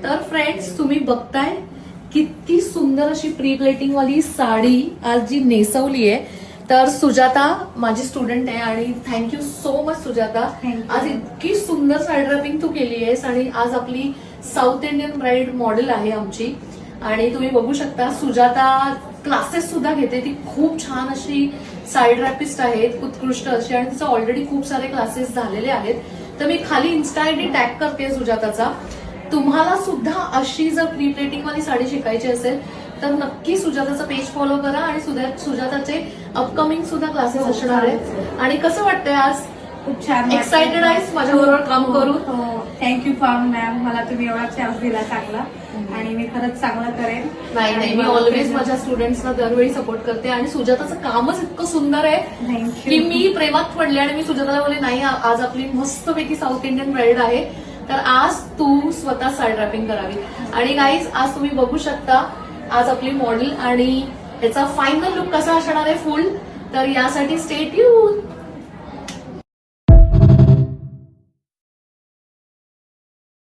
तर फ्रेंड्स तुम्ही बघताय किती सुंदर अशी प्री प्लेटिंग वाली साडी आज जी नेसवली आहे. तर सुजाता माझी स्टुडंट आहे आणि थँक्यू सो मच सुजाता. आज इतकी सुंदर साडी ड्रॅपिंग तू केली आहेस आणि आज आपली साऊथ इंडियन ब्राईड मॉडेल आहे आमची. आणि तुम्ही बघू शकता सुजाता क्लासेस सुद्धा घेते. ती खूप छान अशी साडी ड्रॅपिस्ट आहे, उत्कृष्ट अशी, आणि तिचं ऑलरेडी खूप सारे क्लासेस झालेले आहेत. तर मी खाली इन्स्टा आयडी टॅग करते सुजाताचा. तुम्हाला सुद्धा अशी जर प्री प्लेटिंग वाली साडी शिकायची असेल तर नक्की सुजाताचं पेज फॉलो करा आणि सुजाताचे अपकमिंग सुद्धा क्लासेस असणार आहेत. आणि कसं वाटतंय आज? खूप छान. एक्साइटेड आहेस माझ्याबरोबर काम करून? थँक्यू मॅम, मला तुम्ही एवढा चान्स दिला चांगला आणि मी खरंच चांगलं करेन. नाही, मी ऑलवेज माझ्या स्टुडंट्सना दरवेळी सपोर्ट करते आणि सुजाताचं कामच इतकं सुंदर आहे की मी प्रेमात पडले आणि मी सुजाताला बोलले नाही आज आपली मस्तपैकी साऊथ इंडियन ब्राईड आहे तर आज तू स्वतः साडी ड्रॅपिंग करावी. आणि गाईज आज तुम्ही बघू शकता आज आपली मॉडेल आणि याचा फायनल लुक कसा असणार आहे फुल. तर यासाठी स्टे ट्यून.